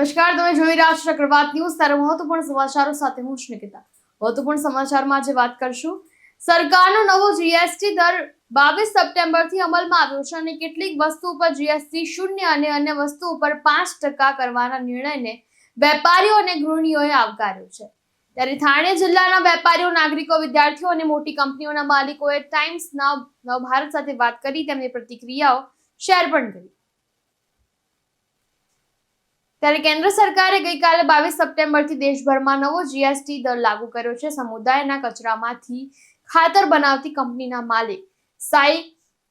નમસ્કાર, તમે જોઈ રહ્યા છો ચક્રવાત ન્યૂઝ. ત્યારે મહત્વપૂર્ણ સમાચારો સાથે હું છું નિકિતા. મહત્વપૂર્ણ સમાચારમાં આજે વાત કરશું. સરકારનો નવો જીએસટી દર 22 સપ્ટેમ્બરથી અમલમાં આવ્યો છે અને કેટલીક વસ્તુ પર જીએસટી શૂન્ય અને અન્ય વસ્તુ પર 5% કરવાના નિર્ણયને વેપારીઓ અને ગૃહિણીઓએ આવકાર્યો છે. ત્યારે થાણે જિલ્લાના વેપારીઓ, નાગરિકો, વિદ્યાર્થીઓ અને મોટી કંપનીઓના માલિકોએ ટાઈમ્સ નાવ નવભારત સાથે વાત કરી તેમની પ્રતિક્રિયાઓ શેર પણ કરી. ત્યારે કેન્દ્ર સરકારે ગઈકાલે 22 સપ્ટેમ્બરથી દેશભરમાં નવો જીએસટી દર લાગુ કર્યો છે. સમુદાયના કચરામાંથી ખાતર બનાવતી કંપનીના માલિક સાઈ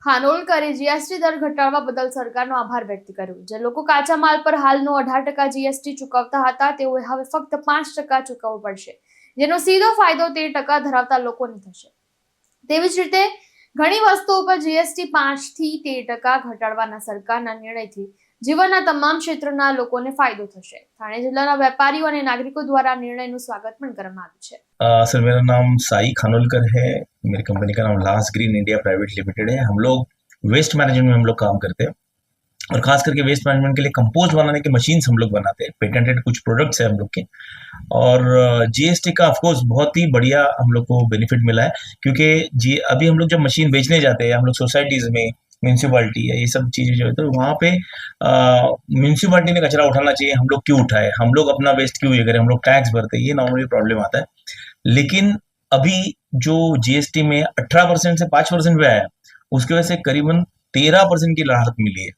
ખાનોલકરે જીએસટી દર ઘટાડવા બદલ સરકારનો આભાર વ્યક્ત કર્યો. જે લોકો કાચા માલ પર હાલનો 18% જીએસટી ચૂકવતા હતા તેઓએ હવે ફક્ત 5% ચૂકવવું પડશે, જેનો સીધો ફાયદો 13% ધરાવતા લોકોને થશે. તેવી જ રીતે ઘણી વસ્તુઓ પર જીએસટી 5 થી 13% ઘટાડવાના સરકારના નિર્ણયથી જીવનના તમામ ક્ષેત્રના લોકોને ફાયદો થશે. થાણે જિલ્લાના વેપારીઓ અને નાગરિકો દ્વારા નિર્ણયનું સ્વાગત પણ કરવામાં આવ્યું છે. सर, मेरा नाम साई खानोलकर है. मेरी कंपनी का नाम last green India private limited है. हम लोग वेस्ट मैनेजमेंट में हम लोग काम करते हैं और खास करके वेस्ट मैनेजमेंट के लिए कंपोस्ट बनाने की मशीन्स हम लोग बनाते हैं. पेटेंटेड कुछ प्रोडक्ट्स है हम लोग के. और जीएसटी का ऑफकोर्स बहुत ही बढ़िया हम लोग को बेनिफिट मिला है, क्योंकि अभी हम लोग जब मशीन बेचने जाते हैं, हम लोग सोसाइटीज में, म्यूनसिपालिटी है, ये सब चीजें जो है, तो वहाँ पे म्यूनसिपालिटी ने कचरा उठाना चाहिए, हम लोग क्यों उठाए, हम लोग अपना वेस्ट क्यों ये करें, हम लोग टैक्स भरते हैं, ये नॉर्मली प्रॉब्लम आता है. लेकिन अभी जो जीएसटी में 18% से 5% पे आया, उसकी वजह से करीबन 13% की राहत मिली है.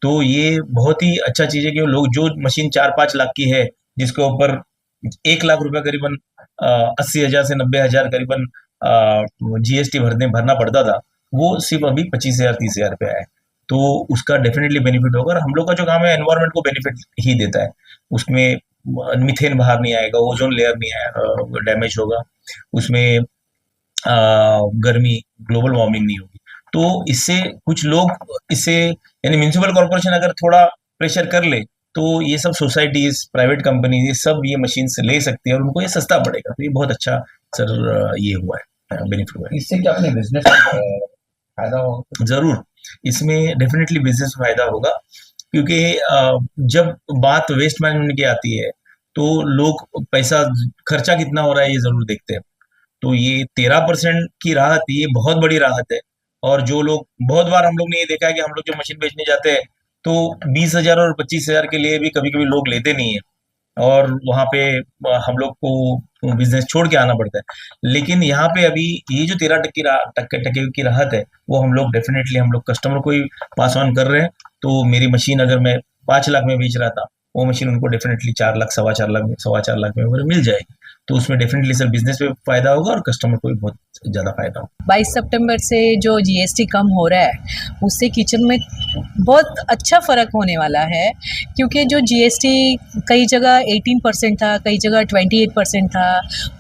तो ये बहुत ही अच्छा चीज है कि लोग जो मशीन 4-5 लाख की है, जिसके ऊपर 1 लाख रुपया करीबन 80,000 से 90,000 करीबन जीएसटी भरना पड़ता था, वो सिर्फ अभी 25,000-30,000 पे आया है. तो उसका डेफिनेटली बेनिफिट होगा. और हम लोग का जो काम है एनवायरनमेंट को बेनिफिट ही देता है. उसमें मीथेन बाहर नहीं आएगा, ओजोन लेयर नहीं आएगा, डैमेज होगा, उसमें गर्मी, ग्लोबल वार्मिंग नहीं होगी. तो इससे कुछ लोग यानी म्यूनिसिपल कॉर्पोरेशन अगर थोड़ा प्रेशर कर ले तो ये सब सोसाइटीज, प्राइवेट कंपनी, ये सब ये मशीन से ले सकती है और उनको ये सस्ता पड़ेगा. तो ये बहुत अच्छा सर ये हुआ है, बेनिफिट हुआ है. इससे क्या अपने बिजनेस में फायदा होगा? जरूर, इसमें डेफिनेटली बिजनेस में फायदा होगा, क्योंकि जब बात वेस्ट मैनेजमेंट की आती है तो लोग पैसा खर्चा कितना हो रहा है ये जरूर देखते हैं. तो ये 13% की राहत, ये बहुत बड़ी राहत है. और जो लोग, बहुत बार हम लोग ने ये देखा है कि हम लोग जो मशीन बेचने जाते हैं तो 20,000 और 25,000 के लिए भी कभी कभी लोग लेते नहीं है और वहां पे हम लोग को बिजनेस छोड़ के आना पड़ता है. लेकिन यहाँ पे अभी ये जो 13% की राहत है, वो हम लोग डेफिनेटली हम लोग कस्टमर को ही पास ऑन कर रहे हैं. तो मेरी मशीन अगर मैं 5 लाख में बेच रहा था, वो मशीन उनको डेफिनेटली 4 लाख, 4.25 लाख में मिल जाएगी. तो उसमें डेफिनेटली सर बिजनेस पे फायदा होगा और कस्टमर को भी बहुत ज़्यादा फायदा होगा. 22 सितंबर से जो जीएसटी कम हो रहा है, उससे किचन में बहुत अच्छा फ़र्क होने वाला है. क्योंकि जो जीएसटी कई जगह 18% था, कई जगह 28% था,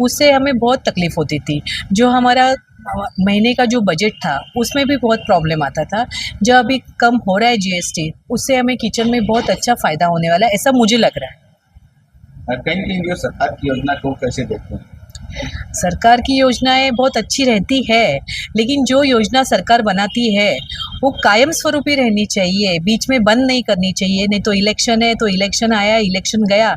उससे हमें बहुत तकलीफ़ होती थी. जो हमारा महीने का जो बजट था उसमें भी बहुत प्रॉब्लम आता था. जो अभी कम हो रहा है जीएसटी, उससे हमें किचन में बहुत अच्छा फ़ायदा होने वाला है, ऐसा मुझे लग रहा है. कहीं जो सरकार की योजना को कैसे देखते हैं? सरकार की योजनाएं बहुत अच्छी रहती है, लेकिन जो योजना सरकार बनाती है वो कायम स्वरूपी रहनी चाहिए, बीच में बंद नहीं करनी चाहिए. नहीं तो इलेक्शन है तो इलेक्शन आया, इलेक्शन गया,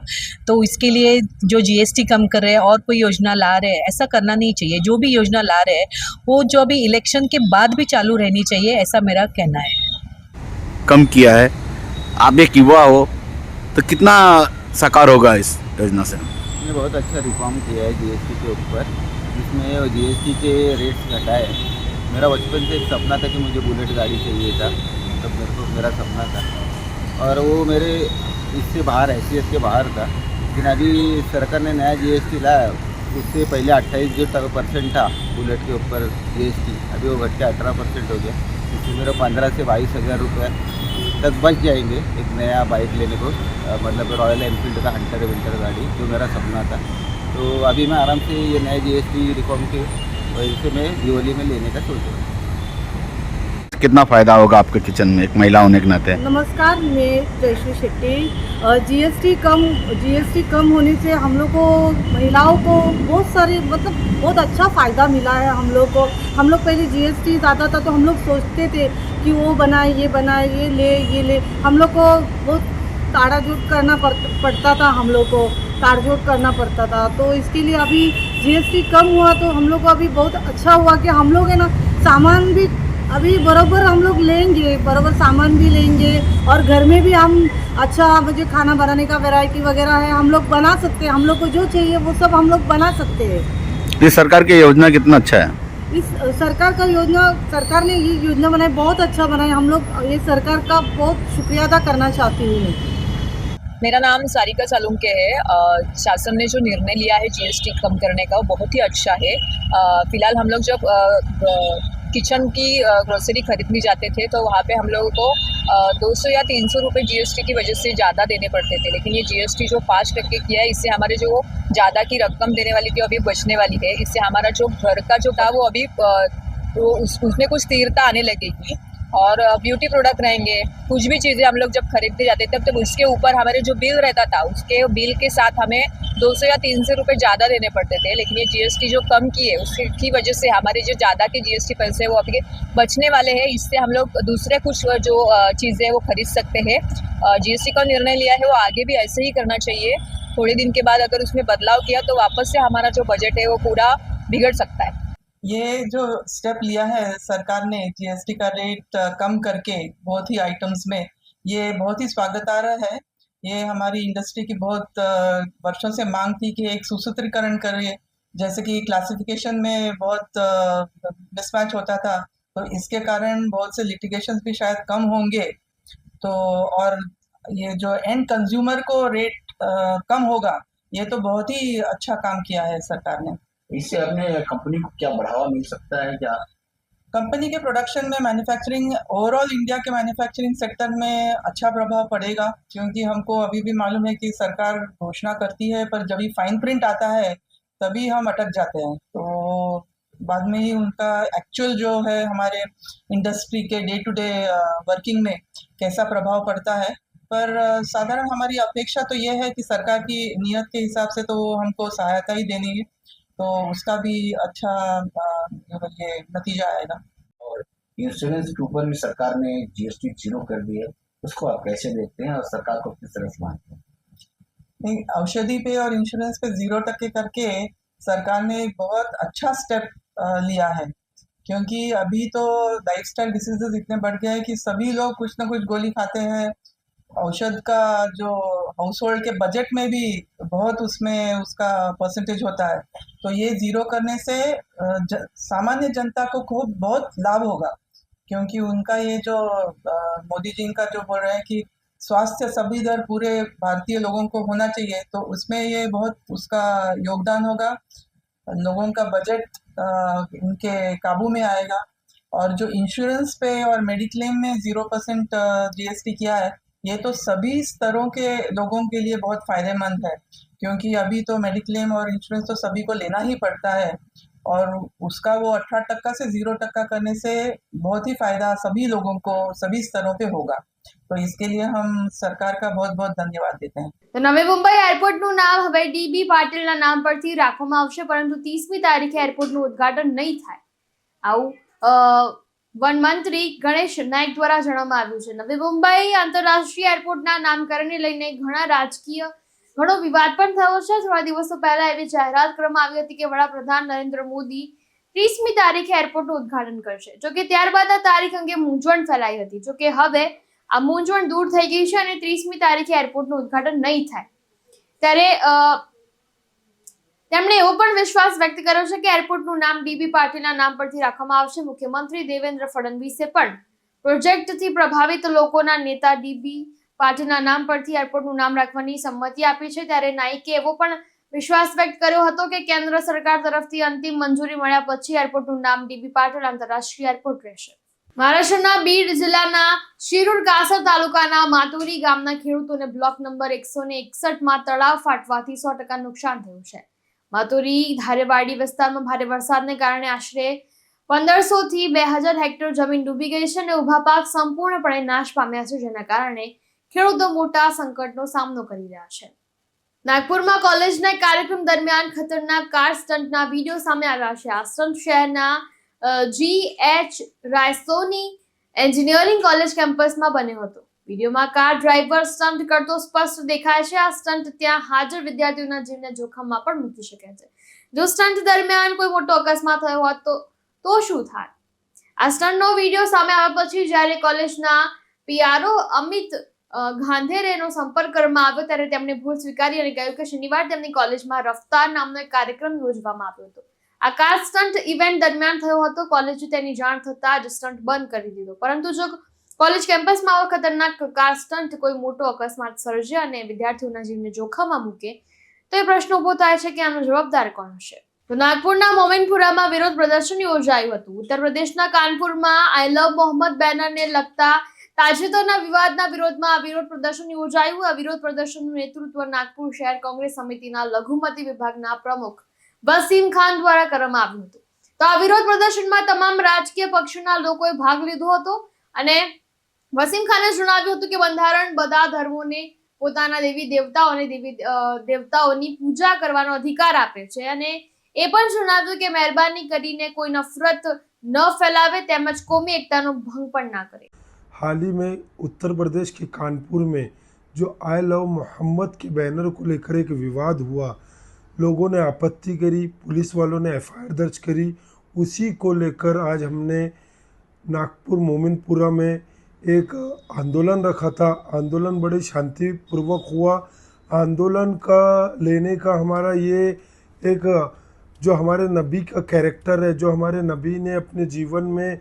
तो इसके लिए जो जीएसटी कम कर रहे हैं और कोई योजना ला रहे हैं, ऐसा करना नहीं चाहिए. जो भी योजना ला रहे हैं वो जो अभी इलेक्शन के बाद भी चालू रहनी चाहिए, ऐसा मेरा कहना है. कम किया है. आप एक युवा हो तो कितना साकार होगा इस योजना से? ने बहुत अच्छा रिफॉर्म किया है जीएसटी के ऊपर, जिसमें जीएसटी के रेट्स घटाए. मेरा बचपन से एक सपना था कि मुझे बुलेट गाड़ी चाहिए था, तब मेरा सपना था, और वो मेरे इससे बाहर, हैसियत के बाहर था. लेकिन अभी सरकार ने नया जीएसटी लाया, उससे पहले 28% था बुलेट के ऊपर जीएसटी, अभी वो घट के 18% हो गया. इससे मेरा 15 से 22,000 रुपये तक बच जाएंगे एक नया बाइक लेने को, मतलब रॉयल एनफील्ड का हंटर विंटर गाड़ी, जो मेरा सपना था. तो अभी मैं आराम से ये नए जीएसटी रिफॉर्म की वजह से मैं दिवाली में लेने का सोच रहा हूँ. कितना फ़ायदा होगा आपके किचन में एक महिला होने के नाते? नमस्कार, मैं जयश्री शेट्टी. जीएसटी कम होने से हम लोग को, महिलाओं को बहुत सारे, मतलब बहुत अच्छा फ़ायदा मिला है हम लोग को. हम लोग पहले जीएसटी आता था तो हम लोग सोचते थे कि वो बनाए, ये बनाए, ये ले. हम लोग को बहुत ताड़ाजोड़ करना पड़ता था, हम लोग को ताड़जोड़ करना पड़ता था। तो इसके लिए अभी जीएसटी कम हुआ तो हम लोग को अभी बहुत अच्छा हुआ कि हम लोग है ना सामान भी अभी बराबर हम लोग लेंगे, बराबर सामान भी लेंगे और घर में भी हम अच्छा मुझे खाना बनाने का वैरायटी वगैरह है हम लोग बना सकते हैं। हम लोग को जो चाहिए वो सब हम लोग बना सकते हैं। ये सरकार की योजना कितना अच्छा है? इस सरकार ने ये योजना बनाई, बहुत अच्छा बनाई। हम लोग ये सरकार का बहुत शुक्रिया अदा करना चाहती हूँ मैं। मेरा नाम सारिका सालुंके है। शासन ने जो निर्णय लिया है जीएसटी कम करने का वो बहुत ही अच्छा है। फिलहाल हम लोग जब किचन की ग्रोसरी खरीदने जाते थे तो वहाँ पे हम लोगों को 200 या 300 रुपये जीएसटी की वजह से ज़्यादा देने पड़ते थे, लेकिन ये जीएसटी जो 5% किया है इससे हमारे जो ज़्यादा की रकम देने वाली थी अभी बचने वाली है। इससे हमारा जो घर का जो था वो अभी उसमें कुछ स्थिरता आने लगेगी और ब्यूटी प्रोडक्ट रहेंगे। कुछ भी चीज़ें हम लोग जब खरीदने जाते थे तब उसके ऊपर हमारे जो बिल रहता था उसके बिल के साथ हमें 200 या 300 रुपये ज़्यादा देने पड़ते थे, लेकिन ये जीएसटी जो कम की है उसकी वजह से हमारे जो ज़्यादा के जीएसटी पैसे वो अभी बचने वाले हैं। इससे हम लोग दूसरे कुछ जो चीज़ें वो खरीद सकते हैं। जीएसटी का निर्णय लिया है वो आगे भी ऐसे ही करना चाहिए। थोड़े दिन के बाद अगर उसमें बदलाव किया तो वापस से हमारा जो बजट है वो पूरा बिगड़ सकता है। ये जो स्टेप लिया है सरकार ने जीएसटी का रेट कम करके बहुत ही आइटम्स में, ये बहुत ही स्वागतार्ह है। ये हमारी इंडस्ट्री की बहुत वर्षों से मांग थी कि एक सुसूत्रीकरण करे, जैसे कि क्लासिफिकेशन में बहुत मिसमैच होता था, तो इसके कारण बहुत से लिटिगेशंस भी शायद कम होंगे। तो और ये जो एंड कंज्यूमर को रेट कम होगा, ये तो बहुत ही अच्छा काम किया है सरकार ने। इससे अपने कंपनी को क्या बढ़ावा मिल सकता है क्या? कंपनी के प्रोडक्शन में, मैन्युफैक्चरिंग, ओवरऑल इंडिया के मैन्युफैक्चरिंग सेक्टर में अच्छा प्रभाव पड़ेगा, क्योंकि हमको अभी भी मालूम है कि सरकार घोषणा करती है पर जब भी फाइन प्रिंट आता है तभी हम अटक जाते हैं। तो बाद में ही उनका एक्चुअल जो है हमारे इंडस्ट्री के डे टू डे वर्किंग में कैसा प्रभाव पड़ता है। पर साधारण हमारी अपेक्षा तो ये है कि सरकार की नीयत के हिसाब से तो हमको सहायता ही देनी है, तो उसका भी अच्छा ये नतीजा आएगा। और इंश्योरेंस के ऊपर भी सरकार ने जीएसटी 0 कर दी है, उसको आप कैसे देखते हैं और सरकार को किस तरह से मानते हैं? नहीं, औषधि पे और इंश्योरेंस पे 0% करके सरकार ने एक बहुत अच्छा स्टेप लिया है, क्योंकि अभी तो लाइफस्टाइल डिसीजेज इतने बढ़ गए हैं कि सभी लोग कुछ ना कुछ गोली खाते हैं। औषध का जो हाउस होल्ड के बजट में भी बहुत उसमें उसका परसेंटेज होता है। तो ये 0 करने से सामान्य जनता को खूब बहुत लाभ होगा, क्योंकि उनका ये जो मोदी जी का जो बोल रहे हैं कि स्वास्थ्य सुविधा पूरे भारतीय लोगों को होना चाहिए, तो उसमें ये बहुत उसका योगदान होगा। लोगों का बजट इनके काबू में आएगा। और जो इंश्योरेंस पे और मेडिक्लेम में 0% जीएसटी किया है, ये तो सभी स्तरों के लोगों के लिए बहुत फायदेमंद है, क्योंकि अभी तो मेडिक्लेम और इंश्योरेंस तो सभी को लेना ही पड़ता है, और उसका वो 18% से 0% करने से बहुत ही फायदा सभी लोगों को सभी स्तरों पे होगा। तो इसके लिए हम सरकार का बहुत बहुत धन्यवाद देते हैं। તો નવી મુંબઈ એરપોર્ટનું નામ હવે ડીબી પાટીલના નામ પરથી રાખવામાં આવશે, પરંતુ 30મી તારીખે એરપોર્ટનું ઉદ્ઘાટન નહીં થાય, આવું વન મંત્રી ગણેશ નાયક દ્વારા જણાવવામાં આવ્યું છે. નવી મુંબઈ આંતરરાષ્ટ્રીય એરપોર્ટના નામકરણને લઈને ઘણો વિવાદ પણ થયો છે. થોડા દિવસો પહેલા એવી જાહેરાત કરવામાં આવી હતી કે વડાપ્રધાન નરેન્દ્ર મોદી 30મી તારીખે એરપોર્ટનું ઉદ્ઘાટન કરશે. જોકે ત્યારબાદ આ તારીખ અંગે મૂંઝવણ ફેલાઈ હતી. જોકે હવે આ મૂંઝવણ દૂર થઈ ગઈ છે અને 30મી તારીખે એરપોર્ટનું ઉદ્ઘાટન નહીં થાય. ત્યારે તેમણે એવો પણ વિશ્વાસ વ્યક્ત કર્યો છે કે એરપોર્ટનું નામ ડીબી પાટીલના નામ પરથી રાખવામાં આવશે. મુખ્યમંત્રી દેવેન્દ્ર ફડણવીસે પણ પ્રોજેક્ટથી પ્રભાવિત લોકોના નેતા ડીબી પાટીલના નામ પરથી એરપોર્ટનું નામ રાખવાની સંમતિ આપી છે. ત્યારે નાઈકે એવો પણ વિશ્વાસ વ્યક્ત કર્યો હતો કે કેન્દ્ર સરકાર તરફથી અંતિમ મંજૂરી મળ્યા પછી એરપોર્ટનું નામ ડીબી પાટીલ આંતરરાષ્ટ્રીય એરપોર્ટ રહેશે. મહારાષ્ટ્રના બીડ જિલ્લાના શિરૂર કાસર તાલુકાના માતુરી ગામના ખેડૂતોને બ્લોક નંબર 161માં તળાવ ફાટવાથી 100% નુકસાન થયું છે. માતુરી ધારેવાડી વિસ્તારમાં ભારે વરસાદને કારણે આશરે 1500 થી 2000 હેક્ટર જમીન ડૂબી ગઈ છે અને ઉભા પાક સંપૂર્ણપણે નાશ પામ્યા છે, જેના કારણે ખેડૂતો મોટા સંકટનો સામનો કરી રહ્યા છે. નાગપુરમાં કોલેજના કાર્યક્રમ દરમિયાન ખતરનાક કાર સ્ટન્ટના વિડીયો સામે આવ્યા છે. આ સ્ટન્ટ શહેરના GH રાયસોની એન્જિનિયરિંગ કોલેજ કેમ્પસમાં બન્યો હતો. વિડીયોમાં કાર ડ્રાઈવર સ્ટન્ટ કરતો સ્પષ્ટ દેખાય છે. આ સ્ટન્ટ ત્યાં હાજર વિદ્યાર્થીઓના જીવને જોખમમાં પણ મૂકી શકે છે. જો સ્ટન્ટ દરમિયાન કોઈ મોટો અકસ્માત થયો હોત તો શું થાય? આ સ્ટન્ટનો વિડીયો સામે આવ્યા પછી જ્યારે કોલેજના પીઆરઓ અમિત ગાંધેરેનો સંપર્ક કરવામાં આવ્યો ત્યારે તેમણે ભૂલ સ્વીકારી અને કહ્યું કે શનિવારે તેમની કોલેજમાં રફતાર નામનો એક કાર્યક્રમ યોજવામાં આવ્યો હતો. આ કાર સ્ટન્ટ ઇવેન્ટ દરમિયાન થયો હતો. કોલેજે તેની જાણ થતાં જ સ્ટન્ટ બંધ કરી દીધો. પરંતુ જો કોલેજ કેમ્પસમાં આવો ખતરનાક કાર સ્ટન્ટ કોઈ મોટો અકસ્માત સર્જે અને વિદ્યાર્થીઓના જીવને જોખમમાં મૂકે તો એ પ્રશ્ન ઉભો થાય છે કે આનો જવાબદાર કોણ હશે? તો નાગપુરના મોમિનપુરામાં વિરોધ પ્રદર્શન યોજાયું હતું. ઉત્તર પ્રદેશના કાનપુરમાં આઈ લવ મોહમ્મદ બેનરને લગતા તાજેતરના વિવાદના વિરોધમાં આ વિરોધ પ્રદર્શન યોજાયું. આ વિરોધ પ્રદર્શનનું નેતૃત્વ નાગપુર શહેર કોંગ્રેસ સમિતિના લઘુમતી વિભાગના પ્રમુખ વસીમ ખાન દ્વારા કરવામાં આવ્યું હતું. તો આ વિરોધ પ્રદર્શનમાં તમામ રાજકીય પક્ષોના લોકોએ ભાગ લીધો હતો અને વસીમ ખાને જણાવ્યું હતું કે બંધારણ બધા ધર્મોને પોતાના દેવી દેવતાઓની પૂજા કરવાનો અધિકાર આપે છે અને એ પણ જણાવ્યું કે મહેરબાની કરીને કોઈ નફરત ન ફેલાવે તેમજ કોમી એકતાનો ભંગ પણ ના કરે. हाल ही में उत्तर प्रदेश के कानपुर में जो आई लव मोहम्मद के बैनर को लेकर एक विवाद हुआ, लोगों ने आपत्ति करी, पुलिस वालों ने एफआईआर दर्ज करी. उसी को लेकर आज हमने नागपुर मोमिनपुरा में एक आंदोलन रखा था. आंदोलन बड़े शांतिपूर्वक हुआ. आंदोलन का लेने का हमारा ये एक जो हमारे नबी का कैरेक्टर है, जो हमारे नबी ने अपने जीवन में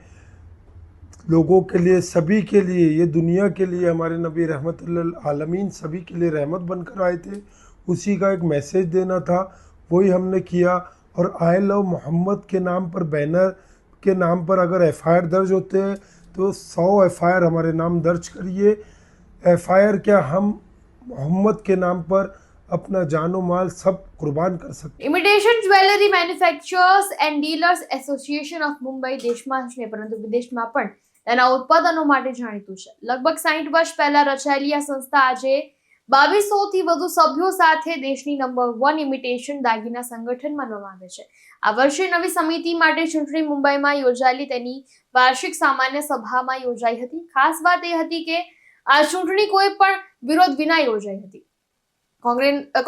लोगों के लिए, सभी के लिए, ये दुनिया के लिए हमारे नबी रहमतुल्लिल आलमीन सभी के लिए रहमत बनकर आए थे, उसी का एक मैसेज देना था. वही हमने किया. और आई लव मोहम्मद के नाम पर, बैनर के नाम पर अगर एफआईआर दर्ज होते हैं तो 100 एफआईआर हमारे नाम दर्ज करिए. एफआईआर क्या, हम मोहम्मद के नाम पर अपना जानो माल सब कुर्बान कर सकते. Imitation jewellery manufacturers and dealers association of Mumbai દેશમાં જ નહીં પરંતુ વિદેશમાં પણ તેના ઉત્પાદનો માટે જાણીતું છે. લગભગ 60 વર્ષ પહેલા રચાયેલી આ સંસ્થા આજે 2200થી વધુ સભ્યો સાથે દેશની નંબર 1 ઇમિટેશન દાગીના સંગઠન માનવામાં આવે છે. આ વર્ષે નવી સમિતિ માટે ચૂંટણી મુંબઈમાં યોજાયેલી તેની વાર્ષિક સામાન્ય સભામાં યોજાઈ હતી. ખાસ વાત એ હતી કે આ ચૂંટણી કોઈ પણ વિરોધ વિના યોજાઈ હતી.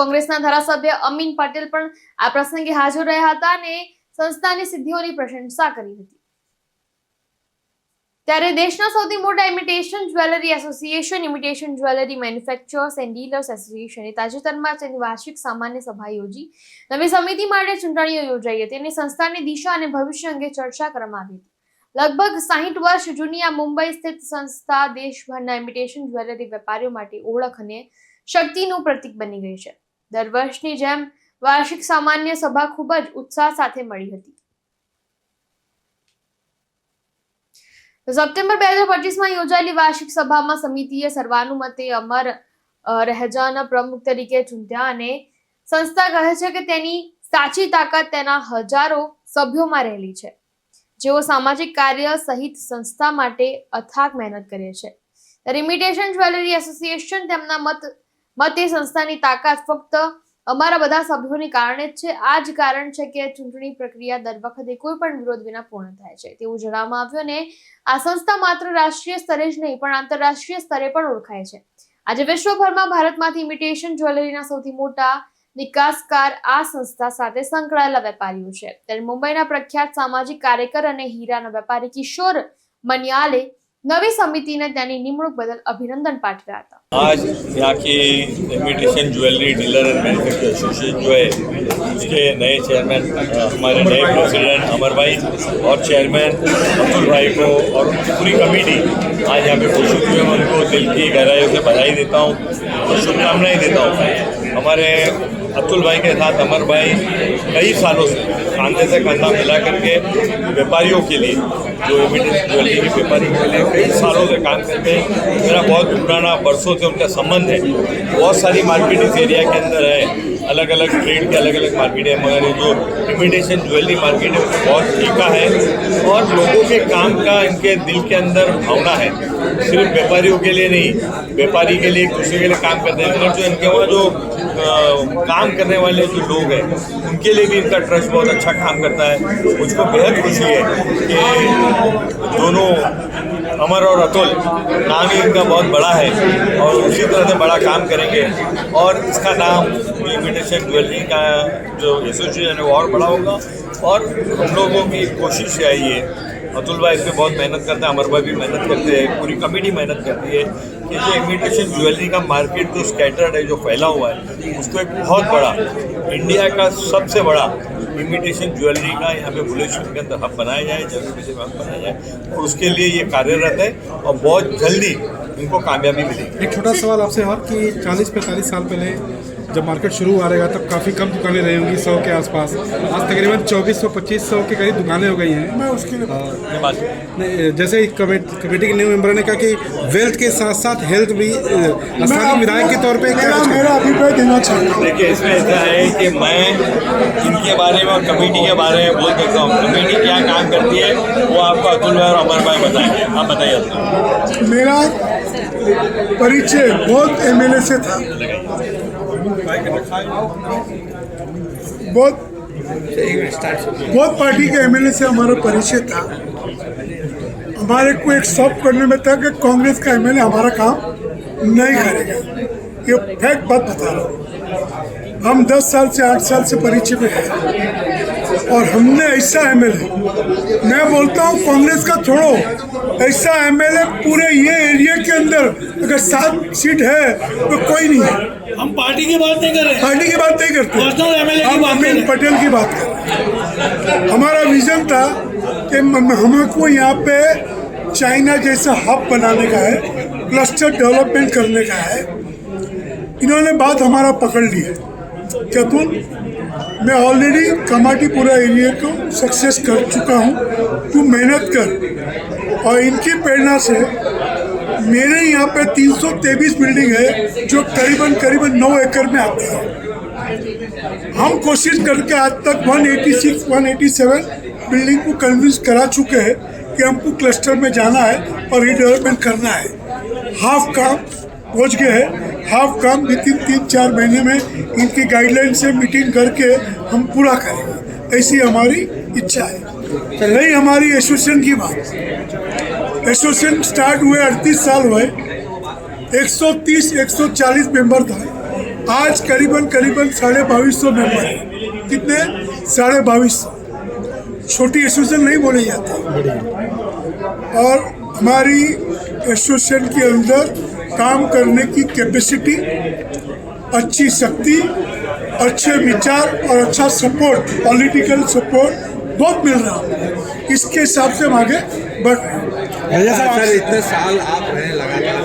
કોંગ્રેસના ધારાસભ્ય અમીન પટેલ પણ આ પ્રસંગે હાજર રહ્યા હતા અને સંસ્થાની સિદ્ધિઓની પ્રશંસા કરી હતી. ત્યારે દેશના સૌથી મોટા imitation jewellery association imitation jewellery manufacturers and dealers એસોસિએશને તાજેતરમાં તેની વાર્ષિક સામાન્ય સભા યોજી નવી સમિતિ માટે ચૂંટણીઓ યોજાઈ હતી અને સંસ્થાની દિશા અને ભવિષ્ય અંગે ચર્ચા કરવામાં આવી હતી. લગભગ 60 વર્ષ જૂની આ મુંબઈ સ્થિત સંસ્થા દેશભરના ઇમિટેશન જ્વેલરી વેપારીઓ માટે ઓળખ અને શક્તિનું પ્રતીક બની ગઈ છે. દર વર્ષની જેમ વાર્ષિક સામાન્ય સભા ખૂબ જ ઉત્સાહ સાથે મળી હતી. સપ્ટેમ્બર 2025માં યોજાયેલી વાર્ષિક સભામાં સમિતિએ સર્વાનુમતે અમર રહેજાન પ્રમુખ તરીકે ચૂંટ્યા અને સંસ્થા કહે છે કે તેની સાચી તાકાત તેના હજારો સભ્યોમાં રહેલી છે જેઓ સામાજિક કાર્ય સહિત સંસ્થા માટે અથાગ મહેનત કરે છે. ઇમિટેશન જ્વેલરી એસોસિએશન તેમના મતે સંસ્થાની તાકાત ફક્ત અમારા બધા સભ્યોને કારણે જ છે. આ જ કારણ છે કે ચૂંટણી પ્રક્રિયા દર વખતે કોઈ પણ વિરોધ વિના પૂર્ણ થાય છે તેવું જણાવવામાં આવ્યું અને આ સંસ્થા માત્ર રાષ્ટ્રીય સ્તરે જ નહીં પણ આંતરરાષ્ટ્રીય સ્તરે પણ ઓળખાય છે. આજે વિશ્વભરમાં ભારતમાંથી ઇમિટેશન જ્વેલરીના સૌથી મોટા નિકાસકાર આ સંસ્થા સાથે સંકળાયેલા વેપારીઓ છે. ત્યારે મુંબઈના પ્રખ્યાત સામાજિક કાર્યકર અને હીરાના વેપારી કિશોર મનિયાલે नवी समिति ने त्यानी निमणूक बदल अभिनंदन पाठव्या था. आज यहाँ की imitation jewellery dealer and manufacture association जो है उसके नए चेयरमैन हमारे नए प्रेसिडेंट अमर भाई और चेयरमैन अतुल भाई को और उनकी पूरी कमेटी आज यहाँ पे घोषित हुए. मैं उनको दिल की गहराइयों से बधाई देता हूँ और शुभकामनाएं देता हूँ. हमारे अतुल भाई के साथ अमर भाई कई सालों से कंधे से कंधा मिला करके व्यापारियों के लिए, जो इमिटेशन ज्वेलरी के व्यापारियों के लिए कई सालों से काम करते हैं. मेरा बहुत पुराना वर्षों से उनका संबंध है. बहुत सारी मार्केट इस एरिया के अंदर है, अलग अलग ट्रेड के अलग अलग मार्केट है, मगर जो इमिटेशन ज्वेलरी मार्केट है वो बहुत फीका है और लोगों के काम का इनके दिल के अंदर भावना है. सिर्फ व्यापारियों के लिए नहीं, व्यापारी के लिए एक दूसरे के लिए काम करते हैं, मगर जो इनके वहाँ जो काम करने वाले जो लोग हैं उनके लिए भी इनका ट्रस्ट बहुत अच्छा काम करता है। मुझको बेहद खुशी है कि दोनों अमर और अतुल नाम ही इनका बहुत बड़ा है और उसी तरह से बड़ा काम करेंगे और इसका नाम इमिटेशन ज्वेलरी का जो एसोसिएशन है वो और बड़ा होगा। और हम लोगों की कोशिश है ये, अतुल भाई इस पर बहुत मेहनत करते हैं, अमर भाई भी मेहनत करते हैं, पूरी कमेटी मेहनत करती है कि जो इमिटेशन ज्वेलरी का मार्केट जो स्कैटर्ड है, जो फैला हुआ है, उसको एक बहुत बड़ा, इंडिया का सबसे बड़ा इमिटेशन ज्वेलरी का यहाँ पे बुलेशवर के अंदर हब बनाया जाए, जल्दी से हब बनाया जाए और उसके लिए ये कार्यरत है और बहुत जल्दी इनको कामयाबी मिलेगी। एक छोटा सवाल आपसे और कि 40-45 साल पहले जब मार्केट शुरू हुआ रहेगा तब काफ़ी कम दुकानें रही होंगी, 100 के आसपास। आज तकरीबन 2400-2500 के करीब दुकानें हो गई हैं। मैं उसके लिए जैसे ही कमेटी के न्यू मेंबर ने कहा कि वेल्थ के साथ साथ हेल्थ भी स्थानीय विधायक के तौर पे मेरा अभिप्राय देना चाहता हूँ। देखिए, इसमें ऐसा है कि मैं इनके बारे में और कमेटी के बारे में बोल सकता हूँ। कमेटी क्या काम करती है वो आपको अतुल भाई और अमर भाई बताएंगे। आप बताइए। मेरा परिचय बहुत एमएलए से था, बहुत पार्टी के एमएलए से हमारा परिचय था। हमारे को एक शौक करने में था कि कांग्रेस का एमएलए हमारा काम नहीं करेगा। ये फैक्ट बात बता रहा हूँ। हम 10 साल से 8 साल से परिचय में हैं और हमने ऐसा एमएलए, मैं बोलता हूँ कांग्रेस का छोड़ो, ऐसा एमएलए पूरे ये एरिया के अंदर अगर 7 सीट है तो कोई नहीं है। हम पार्टी की बात नहीं कर रहे, पार्टी की बात नहीं करते, हम अमीन पटेल की बात कर रहे हैं। हमारा विजन था कि हमको यहाँ पे चाइना जैसा हब बनाने का है, क्लस्टर डेवलपमेंट करने का है। इन्होंने बात हमारा पकड़ ली है। चतुर, मैं ऑलरेडी कमाटी पूरा एरिया को सक्सेस कर चुका हूँ। तू मेहनत कर और इनकी प्रेरणा से मेरे यहाँ पे 323 बिल्डिंग है जो करीबन 9 एकड़ में आती है। हम कोशिश करके आज तक 187 बिल्डिंग को कन्विंस करा चुके हैं कि हमको क्लस्टर में जाना है और रीडेवलपमेंट करना है। हाफ काम पहुँच गए हैं, हाफ काम विदिन 3-4 महीने में इनकी गाइडलाइन से मीटिंग करके हम पूरा करेंगे, ऐसी हमारी इच्छा है। रही हमारी एसोसिएशन की बात, एसोसिएशन स्टार्ट हुए 38 साल हुए, 130-140 मेंबर था। आज करीबन 2250 मेंबर है। कितने? 2250। छोटी एसोसिएशन नहीं बोली जाती। और हमारी एसोसिएशन के अंदर काम करने की कैपेसिटी, अच्छी शक्ति, अच्छे विचार और अच्छा सपोर्ट, पॉलिटिकल सपोर्ट बहुत मिल रहा है। इसके हिसाब से हम आगे बढ़ रहे हैं। सर, इतने साल आप रहे लगातार,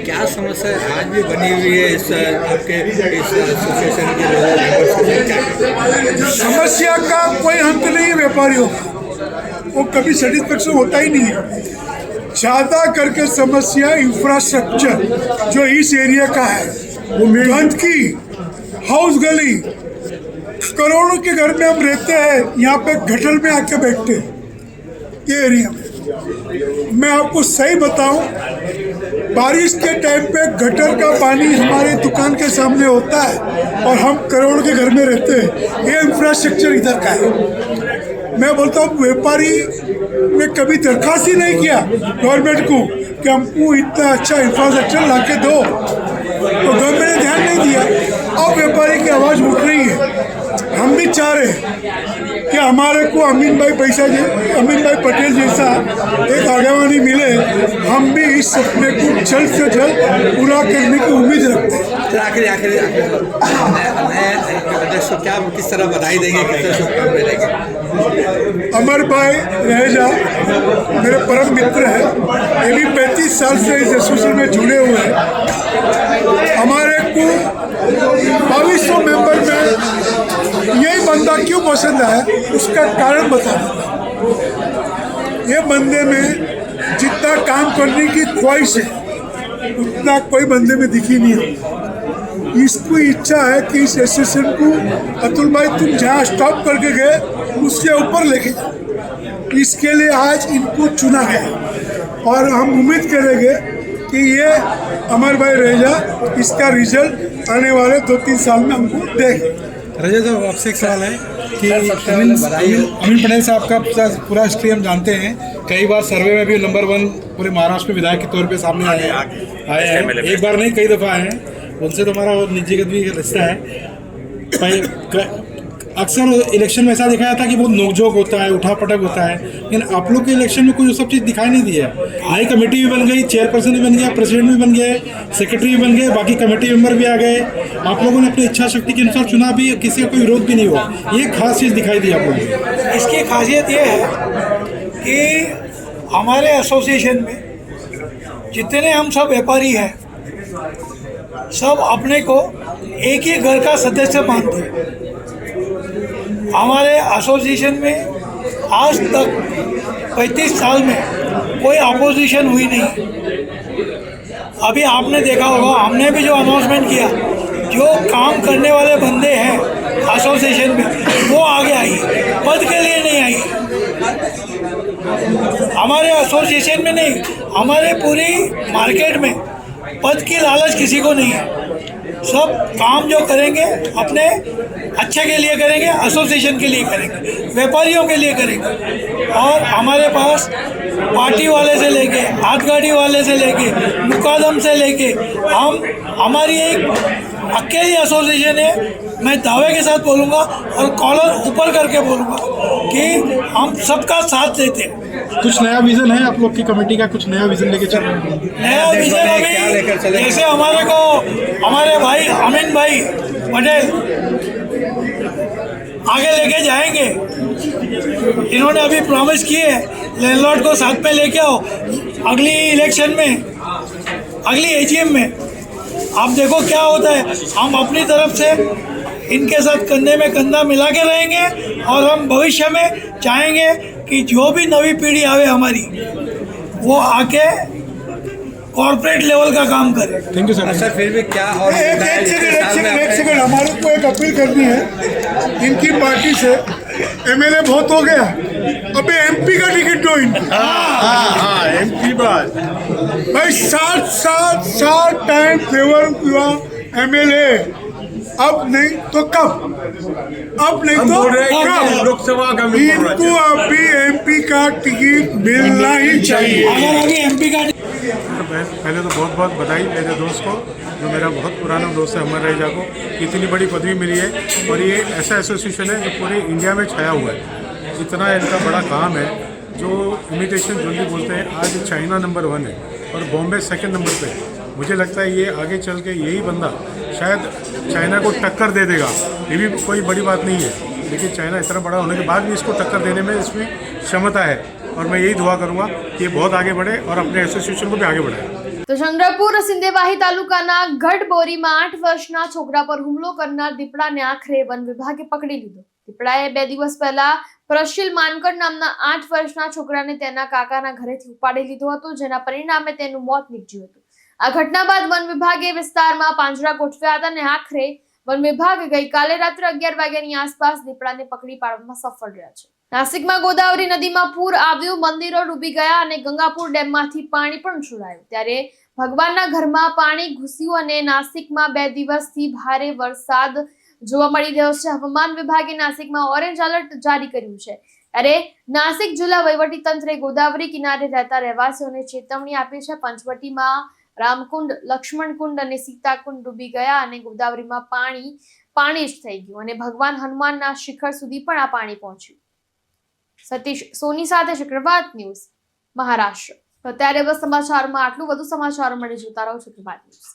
क्या समस्या आज भी बनी हुई है इस आपके इस एसोसिएशन के लोगों? समस्या का कोई अंत नहीं है। व्यापारियों का वो कभी सेटिस्फेक्शन होता ही नहीं है। ज़्यादा करके समस्या इंफ्रास्ट्रक्चर जो इस एरिया का है, वो गंदगी, हाउस गली, करोड़ों के घर में हम रहते हैं, यहाँ पे गटर में आके बैठते हैं ये एरिया में। मैं आपको सही बताऊं, बारिश के टाइम पे गटर का पानी हमारे दुकान के सामने होता है और हम करोड़ के घर में रहते हैं। ये इंफ्रास्ट्रक्चर इधर का है। मैं बोलता हूँ व्यापारी ने कभी दरखास्त ही नहीं किया गवर्नमेंट को कि हमको इतना अच्छा इंफ्रास्ट्रक्चर ला के दो, तो गवर्नमेंट ने ध्यान नहीं दिया। अब व्यापारी की आवाज़ उठ रही है। हम भी चाह रहे हैं कि हमारे को अमीन भाई पटेल जैसा एक आगेवानी मिले। हम भी इस सपने को जल्द से जल्द पूरा करने की उम्मीद रखते हैं। आखिर क्या किस तरह बधाई देंगे, किस तरह शुभकामनाएं देंगे? अमर भाई रहेजा मेरे परम मित्र हैं, ये भी 35 साल से इस एसोसिएशन में जुड़े हुए हैं। हमारे को 2200 मेंबर में यही बंदा क्यों पसंद आया, उसका कारण बता देता। ये बंदे में जितना काम करने की ख्वाहिश है उतना कोई बंदे में दिखी नहीं है। इसको इच्छा है कि इस एसोसिएशन को अतुल भाई तुम जहाँ स्टॉप करके गए उसके ऊपर लेके जाओ। इसके लिए आज इनको चुना गया। और हम उम्मीद करेंगे कि ये अमर भाई रहेगा, इसका रिजल्ट आने वाले 2-3 साल में हमको देंगे। रजत साहब आपसे एक सवाल है कि अमीन पटेल साहब का पूरा हिस्ट्री हम जानते हैं, कई बार सर्वे में भी नंबर 1 पूरे महाराष्ट्र में विधायक के तौर पे सामने आए हैं, एक बार नहीं कई दफ़ा आए हैं, उनसे तो हमारा निजीगत भी रिश्ता है। अक्सर इलेक्शन में ऐसा देखा जाता है कि बहुत नोकझोंक होता है, उठापटक होता है, लेकिन आप लोग के इलेक्शन में कोई सब चीज़ दिखाई नहीं दी है। नई कमेटी भी बन गई, चेयरपर्सन भी बन गया, प्रेसिडेंट भी बन गए, सेक्रेटरी भी बन गए, बाकी कमेटी मेंबर भी आ गए, आप लोगों ने अपनी इच्छा शक्ति के अनुसार चुना भी, किसी का कोई विरोध भी नहीं हुआ। ये खास चीज़ दिखाई दी आप लोगों को। इसकी खासियत ये है कि हमारे एसोसिएशन में जितने हम सब व्यापारी हैं, सब अपने को एक ही घर का सदस्य मानते हैं। हमारे एसोसिएशन में आज तक 35 साल में कोई अपोजिशन हुई नहीं। अभी आपने देखा होगा, हमने भी जो अनाउंसमेंट किया, जो काम करने वाले बंदे हैं एसोसिएशन में, वो आगे आई, पद के लिए नहीं आई। हमारे एसोसिएशन में नहीं, हमारे पूरी मार्केट में पद की लालच किसी को नहीं है। सब काम जो करेंगे अपने अच्छे के लिए करेंगे, एसोसिएशन के लिए करेंगे, व्यापारियों के लिए करेंगे। और हमारे पास पार्टी वाले से लेके, हाथगाड़ी वाले से लेके, मुकादम से लेके, हमारी एक अकेली एसोसिएशन है। मैं दावे के साथ बोलूँगा और कॉलर ऊपर करके बोलूँगा कि हम सबका साथ देते हैं। कुछ नया विजन है आप लोग की कमेटी का, कुछ नया विजन लेके चल रहे हैं? नया विजन अभी जैसे हमारे भाई अमीन भाई पटेल आगे लेके जाएंगे। इन्होंने अभी प्रॉमिस किए है लैंडलॉर्ड को साथ में लेके आओ अगली इलेक्शन में, अगली एजीएम में। आप देखो क्या होता है। हम अपनी तरफ से इनके साथ कंधे में कंधा मिला के रहेंगे और हम भविष्य में चाहेंगे कि जो भी नवी पीढ़ी आवे हमारी, वो आके कॉर्पोरेट लेवल का काम करे। Thank you sir. फिर भी क्या और एक सेकंड हमारे को एक अपील करनी है इनकी पार्टी से। एमएलए बहुत हो गया, अबे एमपी का टिकट दो इनको। एमपी बात भाई 7 टाइम फेवर हुआ एमएलए, अब नहीं तो कब, अब नहीं तो कब लोकसभा का इनको अभी एमपी का टिकट मिलना ही चाहिए। अगर अभी एमपी का पहले तो बहुत बहुत बधाई मेरे दोस्त को, जो मेरा बहुत पुराना दोस्त है अमर रैजा को, इतनी बड़ी पदवी मिली है। और ये ऐसा एसोसिएशन है जो पूरे इंडिया में छाया हुआ है। इतना इनका बड़ा काम है। जो इमिटेशन ज्वेलरी बोलते हैं, आज चाइना नंबर 1 है और बॉम्बे सेकंड नंबर पे है। मुझे लगता है ये आगे चल के यही बंदा शायद चाइना को टक्कर दे देगा। ये भी कोई बड़ी बात नहीं है, लेकिन चाइना इतना बड़ा होने के बाद भी इसको टक्कर देने में इसमें क्षमता है। और मैं यही दुआ करूँगा कि ये बहुत आगे बढ़े और अपने एसोसिएशन को भी आगे बढ़ाए। તો ચંદ્રપુર સિંદેવાહી તાલુકાના ગઢબોરીમાં 8 વર્ષના છોકરા પર હુમલો કરનાર દીપડાને આખરે વન વિભાગે પકડી લીધો। દીપડાએ 2 દિવસ પહેલા પ્રશીલ માનકર નામના 8 વર્ષના છોકરાને તેના કાકાના ઘરેથી ઉપાડી લીધો હતો, જેના પરિણામે તેનું મોત નીપજ્યું હતું। આ ઘટના બાદ વન વિભાગે વિસ્તારમાં પાંજરા ગોઠવ્યા હતા અને આખરે વન વિભાગ ગઈકાલે રાત્રે 11 વાગ્યાની આસપાસ દીપડાને પકડી પાડવામાં સફળ રહ્યા છે। નાસિકમાં ગોદાવરી નદીમાં પૂર આવ્યું, મંદિરો ડૂબી ગયા અને ગંગાપુર ડેમમાંથી પાણી પણ છોડાયું। ત્યારે ભગવાનના ઘરમાં પાણી ઘૂસ્યું અને નાસિકમાં 2 દિવસથી ભારે વરસાદ જોવા મળી રહ્યો છે। હવામાન વિભાગે નાસિકમાં ઓરેન્જ એલર્ટ જારી કર્યું છે। ત્યારે નાસિક જિલ્લા વહીવટી તંત્રે ગોદાવરી કિનારે રહેતા રહેવાસીઓને ચેતવણી આપી છે। પંચવટીમાં રામકુંડ, લક્ષ્મણકુંડ અને સીતાકુંડ ડૂબી ગયા અને ગોદાવરીમાં પાણી જ થઈ ગયું અને ભગવાન હનુમાનના શિખર સુધી પણ આ પાણી પહોંચ્યું। સતીશ સોની સાથે ચક્રવાત ન્યૂઝ મહારાષ્ટ્ર। તો ત્યારે બસ સમાચારમાં આટલું, વધુ સમાચારો માટે જોતા રહો ચક્રવાત ન્યૂઝ।